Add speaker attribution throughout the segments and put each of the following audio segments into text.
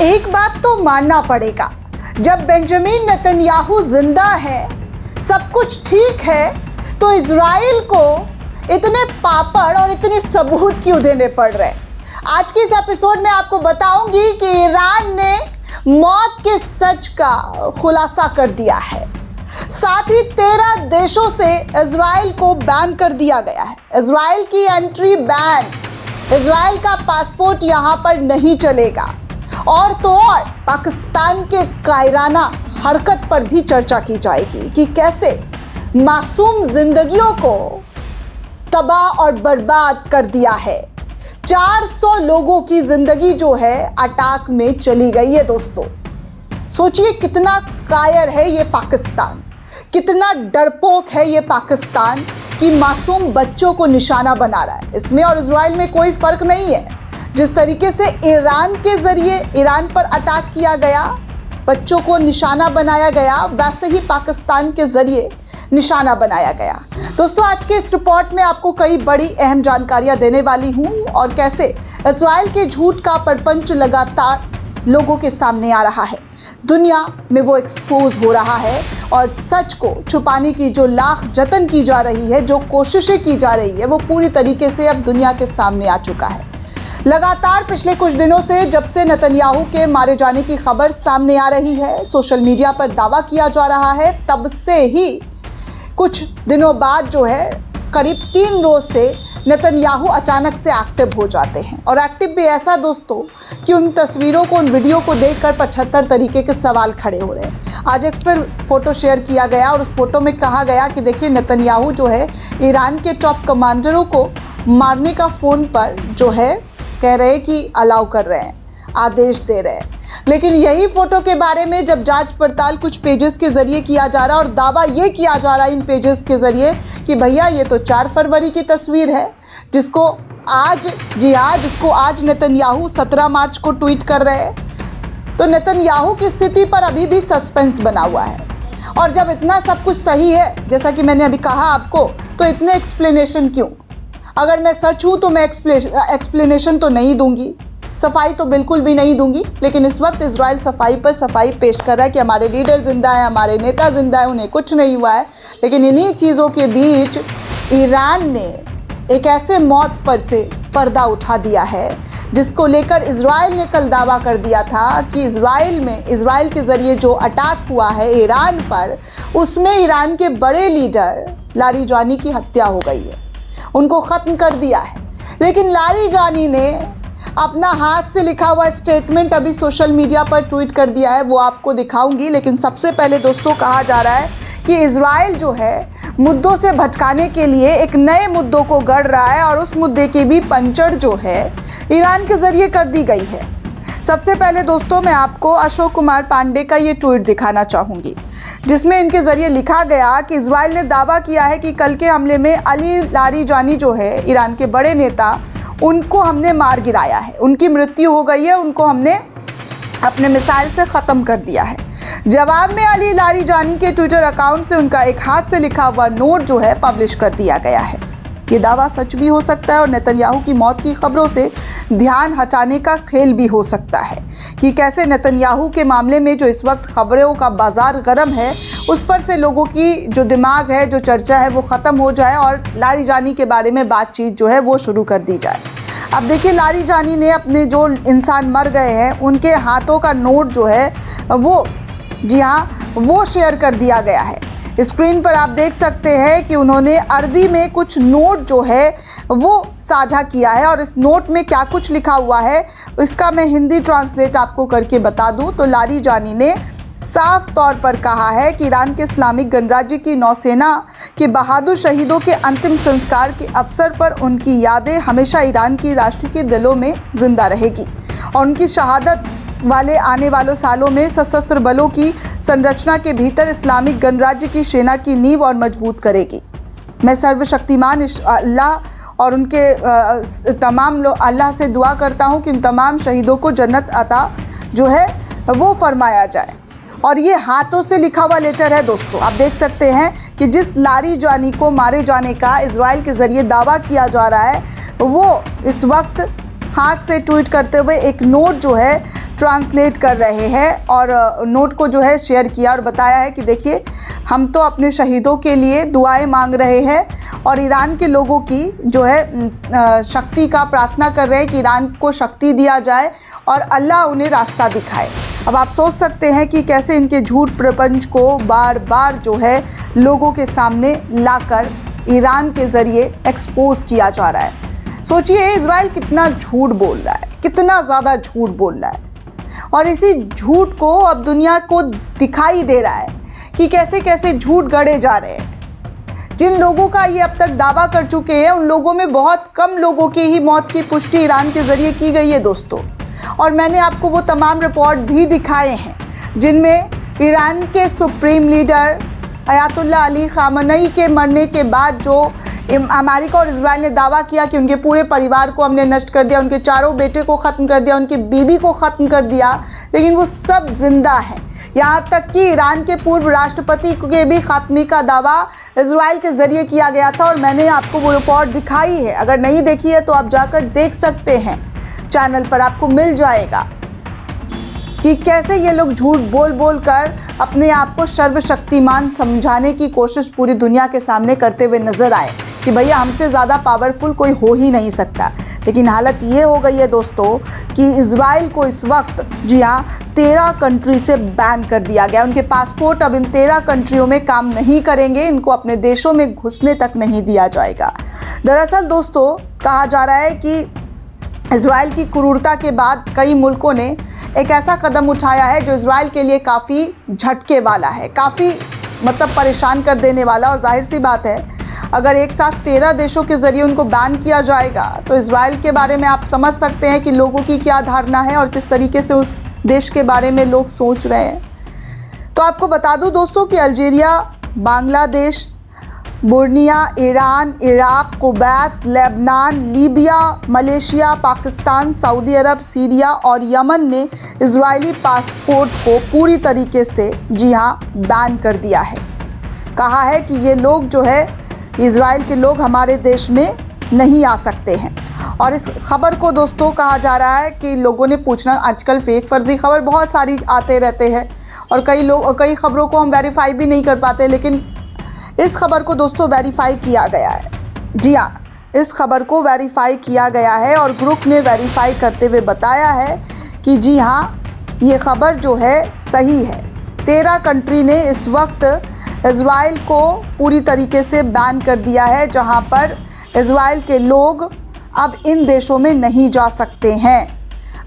Speaker 1: एक बात तो मानना पड़ेगा, जब बेंजामिन नेतन्याहू जिंदा है, सब कुछ ठीक है, तो इजराइल को इतने पापड़ और इतने सबूत क्यों देने पड़ रहे हैं। आज के इस एपिसोड में आपको बताऊंगी कि ईरान ने मौत के सच का खुलासा कर दिया है। साथ ही 13 देशों से इजराइल को बैन कर दिया गया है। इजराइल की एंट्री बैन, इजराइल का पासपोर्ट यहां पर नहीं चलेगा। और तो और पाकिस्तान के कायराना हरकत पर भी चर्चा की जाएगी कि कैसे मासूम जिंदगियों को तबाह और बर्बाद कर दिया है। 400 लोगों की जिंदगी जो है अटैक में चली गई है। दोस्तों सोचिए कितना कायर है ये पाकिस्तान, कितना डरपोक है ये पाकिस्तान कि मासूम बच्चों को निशाना बना रहा है। इसमें और इजराइल में कोई फर्क नहीं है। जिस तरीके से ईरान के जरिए ईरान पर अटैक किया गया, बच्चों को निशाना बनाया गया, वैसे ही पाकिस्तान के जरिए निशाना बनाया गया। दोस्तों आज के इस रिपोर्ट में आपको कई बड़ी अहम जानकारियां देने वाली हूं और कैसे इजराइल के झूठ का प्रपंच लगातार लोगों के सामने आ रहा है, दुनिया में वो एक्सपोज हो रहा है और सच को छुपाने की जो लाख जतन की जा रही है, जो कोशिशें की जा रही है, वो पूरी तरीके से अब दुनिया के सामने आ चुका है। लगातार पिछले कुछ दिनों से जब से नेतन्याहू के मारे जाने की खबर सामने आ रही है, सोशल मीडिया पर दावा किया जा रहा है, तब से ही कुछ दिनों बाद जो है करीब 3 रोज से नेतन्याहू अचानक से एक्टिव हो जाते हैं। और एक्टिव भी ऐसा दोस्तों कि उन तस्वीरों को, उन वीडियो को देखकर 75 तरीके के सवाल खड़े हो रहे हैं। आज एक फिर फोटो शेयर किया गया और उस फोटो में कहा गया कि देखिए नेतन्याहू जो है ईरान के टॉप कमांडरों को मारने का फ़ोन पर जो है कह रहे हैं कि अलाउ कर रहे हैं, आदेश दे रहे हैं। लेकिन यही फोटो के बारे में जब जांच पड़ताल कुछ पेजेस के जरिए किया जा रहा है और दावा ये किया जा रहा है इन पेजेस के जरिए कि भैया ये तो 4 फरवरी की तस्वीर है, जिसको आज नेतन्याहू 17 मार्च को ट्वीट कर रहे हैं। तो नेतन्याहू की स्थिति पर अभी भी सस्पेंस बना हुआ है। और जब इतना सब कुछ सही है, जैसा कि मैंने अभी कहा आपको, तो इतने एक्सप्लेनेशन क्यों? अगर मैं सच हूँ तो मैं एक्सप्लेनेशन तो नहीं दूंगी, सफाई तो बिल्कुल भी नहीं दूंगी। लेकिन इस वक्त इजराइल सफाई पर सफाई पेश कर रहा है कि हमारे लीडर जिंदा है, हमारे नेता जिंदा है, उन्हें कुछ नहीं हुआ है। लेकिन इन्हीं चीज़ों के बीच ईरान ने एक ऐसे मौत पर से पर्दा उठा दिया है जिसको लेकर इजराइल ने कल दावा कर दिया था कि इजराइल के ज़रिए जो अटैक हुआ है ईरान पर, उसमें ईरान के बड़े लीडर लारिजानी की हत्या हो गई है, उनको ख़त्म कर दिया है। लेकिन लारिजानी ने अपना हाथ से लिखा हुआ स्टेटमेंट अभी सोशल मीडिया पर ट्वीट कर दिया है, वो आपको दिखाऊंगी। लेकिन सबसे पहले दोस्तों कहा जा रहा है कि इजराइल जो है मुद्दों से भटकाने के लिए एक नए मुद्दों को गढ़ रहा है और उस मुद्दे की भी पंचर जो है ईरान के ज़रिए कर दी गई है। सबसे पहले दोस्तों मैं आपको अशोक कुमार पांडे का ये ट्वीट दिखाना चाहूँगी, जिसमें इनके ज़रिए लिखा गया कि इजराइल ने दावा किया है कि कल के हमले में अली लारिजानी जो है ईरान के बड़े नेता, उनको हमने मार गिराया है, उनकी मृत्यु हो गई है, उनको हमने अपने मिसाइल से ख़त्म कर दिया है। जवाब में अली लारिजानी के ट्विटर अकाउंट से उनका एक हाथ से लिखा हुआ नोट जो है पब्लिश कर दिया गया है। ये दावा सच भी हो सकता है और नेतन्याहू की मौत की खबरों से ध्यान हटाने का खेल भी हो सकता है कि कैसे नेतन्याहू के मामले में जो इस वक्त खबरों का बाजार गर्म है, उस पर से लोगों की जो दिमाग है, जो चर्चा है, वो ख़त्म हो जाए और लारिजानी के बारे में बातचीत जो है वो शुरू कर दी जाए। अब देखिए लारिजानी ने अपने जो इंसान मर गए हैं उनके हाथों का नोट जो है वो, जी हाँ, वो शेयर कर दिया गया है। स्क्रीन पर आप देख सकते हैं कि उन्होंने अरबी में कुछ नोट जो है वो साझा किया है और इस नोट में क्या कुछ लिखा हुआ है इसका मैं हिंदी ट्रांसलेट आपको करके बता दूं तो लारिजानी ने साफ तौर पर कहा है कि ईरान के इस्लामिक गणराज्य की नौसेना के बहादुर शहीदों के अंतिम संस्कार के अवसर पर उनकी यादें हमेशा ईरान की राष्ट्र के दिलों में जिंदा रहेगी और उनकी शहादत वाले आने वालों सालों में सशस्त्र बलों की संरचना के भीतर इस्लामिक गणराज्य की सेना की नींव और मजबूत करेगी। मैं सर्वशक्तिमान अल्लाह और उनके तमाम अल्लाह से दुआ करता हूँ कि उन तमाम शहीदों को जन्नत अता जो है वो फरमाया जाए। और ये हाथों से लिखा हुआ लेटर है दोस्तों, आप देख सकते हैं कि जिस लारिजानी को मारे जाने का इजराइल के ज़रिए दावा किया जा रहा है वो इस वक्त हाथ से ट्वीट करते हुए एक नोट जो है ट्रांसलेट कर रहे हैं और नोट को जो है शेयर किया और बताया है कि देखिए, हम तो अपने शहीदों के लिए दुआएं मांग रहे हैं और ईरान के लोगों की जो है शक्ति का प्रार्थना कर रहे हैं कि ईरान को शक्ति दिया जाए और अल्लाह उन्हें रास्ता दिखाए। अब आप सोच सकते हैं कि कैसे इनके झूठ प्रपंच को बार बार जो है लोगों के सामने लाकर ईरान के ज़रिए एक्सपोज किया जा रहा है। सोचिए इजराइल कितना झूठ बोल रहा है, कितना ज़्यादा झूठ बोल रहा है और इसी झूठ को अब दुनिया को दिखाई दे रहा है कि कैसे कैसे झूठ गढ़े जा रहे हैं। जिन लोगों का ये अब तक दावा कर चुके हैं उन लोगों में बहुत कम लोगों की ही मौत की पुष्टि ईरान के ज़रिए की गई है दोस्तों। और मैंने आपको वो तमाम रिपोर्ट भी दिखाए हैं जिनमें ईरान के supreme leader Ayatollah Ali Khamenei के मरने के बाद जो अमेरिका और इजराइल ने दावा किया कि उनके पूरे परिवार को हमने नष्ट कर दिया, उनके चारों बेटे को ख़त्म कर दिया, उनकी बीवी को ख़त्म कर दिया, लेकिन वो सब जिंदा हैं। यहाँ तक कि ईरान के पूर्व राष्ट्रपति के भी खात्मे का दावा इजराइल के ज़रिए किया गया था और मैंने आपको वो रिपोर्ट दिखाई है। अगर नहीं देखी है तो आप जाकर देख सकते हैं, चैनल पर आपको मिल जाएगा कि कैसे ये लोग झूठ बोल बोल कर अपने आप को सर्वशक्तिमान समझाने की कोशिश पूरी दुनिया के सामने करते हुए नजर आए कि भैया हमसे ज़्यादा पावरफुल कोई हो ही नहीं सकता। लेकिन हालत ये हो गई है दोस्तों कि इजराइल को इस वक्त, जी हाँ, 13 कंट्री से बैन कर दिया गया। उनके पासपोर्ट अब इन 13 कंट्रियों में काम नहीं करेंगे, इनको अपने देशों में घुसने तक नहीं दिया जाएगा। दरअसल दोस्तों कहा जा रहा है कि इजराइल की क्रूरता के बाद कई मुल्कों ने एक ऐसा कदम उठाया है जो इजराइल के लिए काफ़ी झटके वाला है, काफ़ी मतलब परेशान कर देने वाला। और जाहिर सी बात है अगर एक साथ 13 देशों के ज़रिए उनको बैन किया जाएगा तो इजराइल के बारे में आप समझ सकते हैं कि लोगों की क्या धारणा है और किस तरीके से उस देश के बारे में लोग सोच रहे हैं। तो आपको बता दूं दोस्तों कि Algeria, Bangladesh, Borneo, Iran, Iraq, Kuwait, Lebanon, Libya, Malaysia, Pakistan, Saudi Arabia, Syria और यमन ने इजरायली पासपोर्ट को पूरी तरीके से, जी हाँ, बैन कर दिया है। कहा है कि ये लोग जो है इजराइल के लोग हमारे देश में नहीं आ सकते हैं। और इस खबर को दोस्तों कहा जा रहा है कि लोगों ने पूछना, आजकल फेक फर्जी खबर बहुत सारी आते रहते हैं और कई खबरों को हम वेरीफाई भी नहीं कर पाते, लेकिन इस खबर को दोस्तों वेरीफाई किया गया है। जी हाँ, इस खबर को वेरीफाई किया गया है और ग्रुप ने वेरीफाई करते हुए बताया है कि जी हाँ, ये खबर जो है सही है। 13 कंट्री ने इस वक्त इजराइल को पूरी तरीके से बैन कर दिया है, जहां पर इजराइल के लोग अब इन देशों में नहीं जा सकते हैं।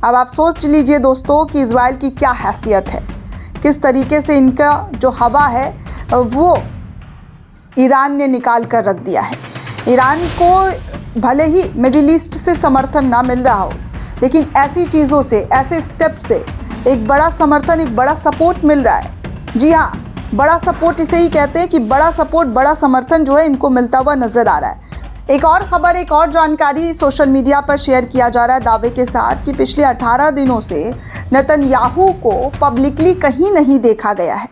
Speaker 1: अब आप सोच लीजिए दोस्तों कि इजराइल की क्या हैसियत है, किस तरीके से इनका जो हवा है वो ईरान ने निकाल कर रख दिया है। ईरान को भले ही मिडिल ईस्ट से समर्थन ना मिल रहा हो, लेकिन ऐसी चीज़ों से, ऐसे स्टेप से एक बड़ा समर्थन, एक बड़ा सपोर्ट मिल रहा है। जी हाँ, बड़ा सपोर्ट इसे ही कहते हैं कि बड़ा सपोर्ट, बड़ा समर्थन जो है इनको मिलता हुआ नज़र आ रहा है। एक और खबर, एक और जानकारी सोशल मीडिया पर शेयर किया जा रहा है दावे के साथ कि पिछले 18 दिनों से नेतन्याहू को पब्लिकली कहीं नहीं देखा गया है।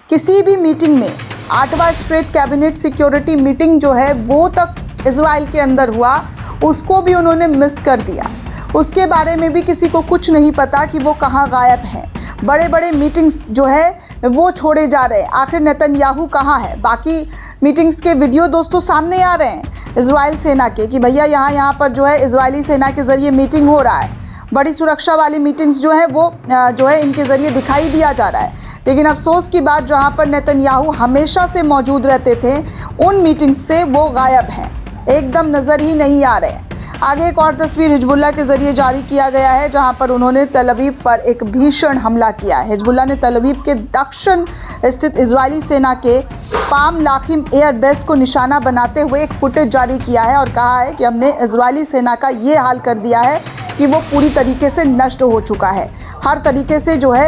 Speaker 1: किसी भी मीटिंग में, 8वां स्ट्रेट कैबिनेट सिक्योरिटी मीटिंग जो है वो तक इजराइल के अंदर हुआ, उसको भी उन्होंने मिस कर दिया। उसके बारे में भी किसी को कुछ नहीं पता कि वो कहाँ गायब हैं। बड़े बड़े मीटिंग्स जो है वो छोड़े जा रहे हैं। आखिर नेतन्याहू कहाँ है? बाकी मीटिंग्स के वीडियो दोस्तों सामने आ रहे हैं इजराइल सेना के कि भैया यहाँ पर जो है इजरायली सेना के ज़रिए मीटिंग हो रहा है। बड़ी सुरक्षा वाली मीटिंग्स जो है वो जो है इनके ज़रिए दिखाई दिया जा रहा है। लेकिन अफसोस की बात, जहाँ पर नेतन्याहू हमेशा से मौजूद रहते थे, उन मीटिंग्स से वो गायब हैं, एकदम नज़र ही नहीं आ रहे हैं। आगे एक और तस्वीर हिजबुल्लाह के ज़रिए जारी किया गया है, जहां पर उन्होंने तल अवीव पर एक भीषण हमला किया है। हिजबुल्लाह ने तल अवीव के दक्षिण स्थित इजरायली सेना के पाम लाखिम एयरबेस को निशाना बनाते हुए एक फुटेज जारी किया है और कहा है कि हमने इजरायली सेना का ये हाल कर दिया है कि वो पूरी तरीके से नष्ट हो चुका है। हर तरीके से जो है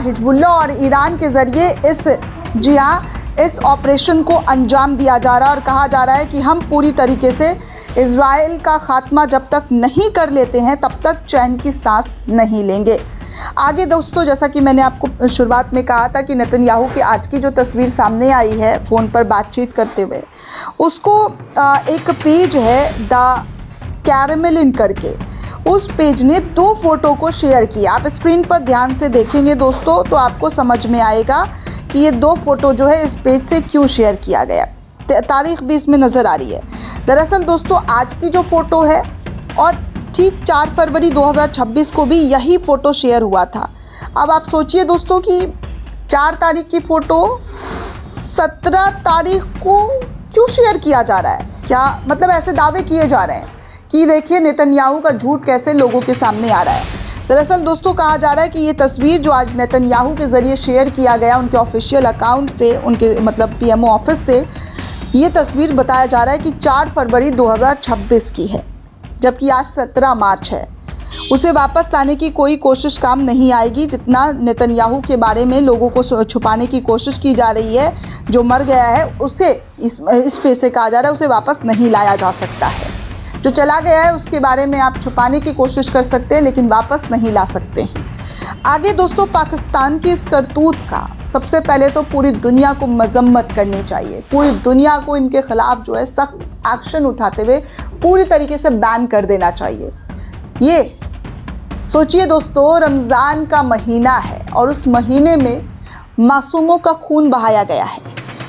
Speaker 1: हिजबुल्लाह और ईरान के ज़रिए इस ऑपरेशन को अंजाम दिया जा रहा है और कहा जा रहा है कि हम पूरी तरीके से इजराइल का खात्मा जब तक नहीं कर लेते हैं तब तक चैन की सांस नहीं लेंगे। आगे दोस्तों, जैसा कि मैंने आपको शुरुआत में कहा था कि नेतन्याहू की आज की जो तस्वीर सामने आई है फ़ोन पर बातचीत करते हुए, उसको एक पेज है द कैरमेलिन करके, उस पेज ने 2 फोटो को शेयर किया। आप स्क्रीन पर ध्यान से देखेंगे दोस्तों तो आपको समझ में आएगा कि ये 2 फोटो जो है इस पेज से क्यों शेयर किया गया। तारीख भी इसमें नज़र आ रही है। दरअसल दोस्तों आज की जो फ़ोटो है और ठीक 4 फरवरी 2026 को भी यही फ़ोटो शेयर हुआ था। अब आप सोचिए दोस्तों कि 4 तारीख की फ़ोटो 17 तारीख को क्यों शेयर किया जा रहा है। क्या मतलब ऐसे दावे किए जा रहे हैं कि देखिए नेतन्याहू का झूठ कैसे लोगों के सामने आ रहा है। दरअसल दोस्तों कहा जा रहा है कि ये तस्वीर जो आज नेतन्याहू के ज़रिए शेयर किया गया उनके ऑफिशियल अकाउंट से, उनके मतलब पीएमओ ऑफिस से, ये तस्वीर बताया जा रहा है कि 4 फरवरी 2026 की है, जबकि आज 17 मार्च है। उसे वापस लाने की कोई कोशिश काम नहीं आएगी। जितना नेतन्याहू के बारे में लोगों को छुपाने की कोशिश की जा रही है, जो मर गया है उसे इस पे से कहा जा रहा है उसे वापस नहीं लाया जा सकता है। जो चला गया है उसके बारे में आप छुपाने की कोशिश कर सकते हैं लेकिन वापस नहीं ला सकते हैं। आगे दोस्तों पाकिस्तान की इस करतूत का सबसे पहले तो पूरी दुनिया को मजम्मत करनी चाहिए। पूरी दुनिया को इनके खिलाफ जो है सख्त एक्शन उठाते हुए पूरी तरीके से बैन कर देना चाहिए। ये सोचिए दोस्तों रमज़ान का महीना है और उस महीने में मासूमों का खून बहाया गया है।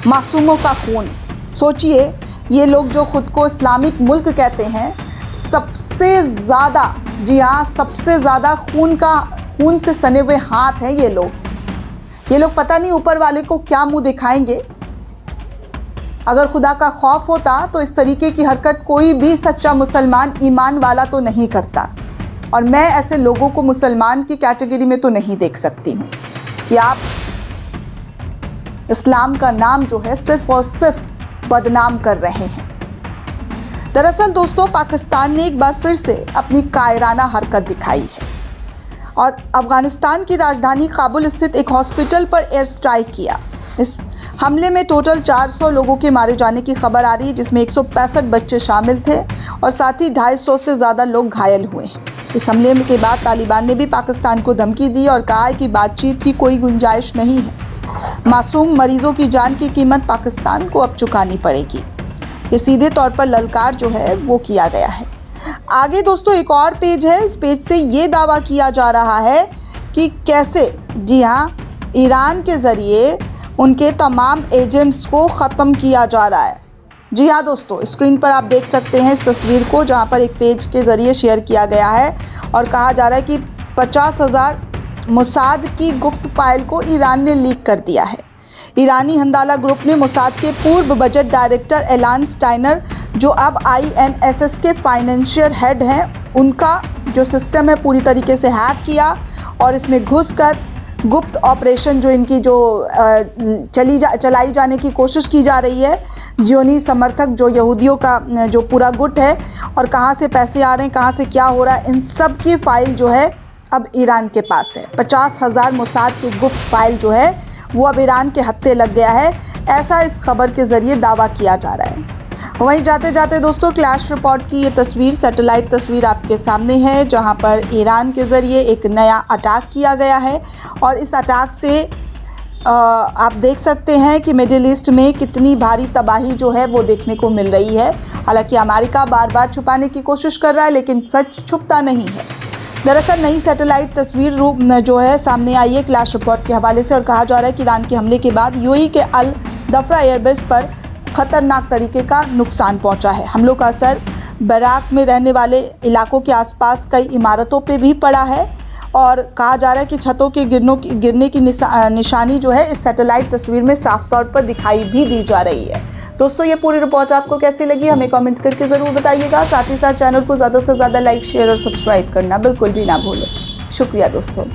Speaker 1: मासूमों का खून, सोचिए ये लोग जो ख़ुद को इस्लामिक मुल्क कहते हैं, सबसे ज़्यादा, जी हाँ सबसे ज़्यादा खून से सने हुए हाथ हैं ये लोग पता नहीं ऊपर वाले को क्या मुंह दिखाएंगे। अगर खुदा का खौफ होता तो इस तरीके की हरकत कोई भी सच्चा मुसलमान ईमान वाला तो नहीं करता। और मैं ऐसे लोगों को मुसलमान की कैटेगरी में तो नहीं देख सकती हूँ कि आप इस्लाम का नाम जो है सिर्फ और सिर्फ बदनाम कर रहे हैं। दरअसल दोस्तों पाकिस्तान ने एक बार फिर से अपनी कायराना हरकत दिखाई है और अफगानिस्तान की राजधानी काबुल स्थित एक हॉस्पिटल पर एयर स्ट्राइक किया। इस हमले में टोटल 400 लोगों के मारे जाने की खबर आ रही है, जिसमें 165 बच्चे शामिल थे और साथ ही 250 से ज़्यादा लोग घायल हुए हैं। इस हमले के बाद तालिबान ने भी पाकिस्तान को धमकी दी और कहा है कि बातचीत की कोई गुंजाइश नहीं है। मासूम मरीजों की जान की कीमत पाकिस्तान को अब चुकानी पड़ेगी। ये सीधे तौर पर ललकार जो है वो किया गया है। आगे दोस्तों एक और पेज है, इस पेज से ये दावा किया जा रहा है कि कैसे, जी हाँ, ईरान के ज़रिए उनके तमाम एजेंट्स को ख़त्म किया जा रहा है। जी हाँ दोस्तों, स्क्रीन पर आप देख सकते हैं इस तस्वीर को, जहाँ पर एक पेज के ज़रिए शेयर किया गया है और कहा जा रहा है कि 50,000 मोसाद की गुप्त फाइल को ईरान ने लीक कर दिया है। ईरानी हंदाला ग्रुप ने मोसाद के पूर्व बजट डायरेक्टर एलान स्टाइनर, जो अब INSS के फाइनेंशियल हेड हैं, उनका जो सिस्टम है पूरी तरीके से हैक किया और इसमें घुसकर गुप्त ऑपरेशन जो इनकी जो चलाई जाने की कोशिश की जा रही है, जियोनी समर्थक जो यहूदियों का जो पूरा गुट है और कहाँ से पैसे आ रहे हैं, कहाँ से क्या हो रहा है, इन सब की फ़ाइल जो है अब ईरान के पास है। 50,000 मोसाद की गुप्त फाइल जो है वो अब ईरान के हत्थे लग गया है, ऐसा इस खबर के ज़रिए दावा किया जा रहा है। वहीं जाते जाते दोस्तों क्लैश रिपोर्ट की ये तस्वीर, सैटेलाइट तस्वीर आपके सामने है, जहां पर ईरान के ज़रिए एक नया अटैक किया गया है और इस अटैक से आप देख सकते हैं कि मिडिल ईस्ट में कितनी भारी तबाही जो है वो देखने को मिल रही है। हालांकि अमेरिका बार बार छुपाने की कोशिश कर रहा है लेकिन सच छुपता नहीं है। दरअसल नई सैटेलाइट तस्वीर रूप में जो है सामने आई है क्लैश रिपोर्ट के हवाले से और कहा जा रहा है कि ईरान के हमले के बाद यूएई के अल दफरा एयरबेस पर खतरनाक तरीके का नुकसान पहुंचा है। हमलों का असर बराक में रहने वाले इलाकों के आसपास कई इमारतों पे भी पड़ा है और कहा जा रहा है कि छतों के गिरने की निशानी जो है इस सैटेलाइट तस्वीर में साफ तौर पर दिखाई भी दी जा रही है। दोस्तों ये पूरी रिपोर्ट आपको कैसी लगी हमें कमेंट करके ज़रूर बताइएगा। साथ ही साथ चैनल को ज़्यादा से ज़्यादा लाइक, शेयर और सब्सक्राइब करना बिल्कुल भी ना भूलें। शुक्रिया दोस्तों।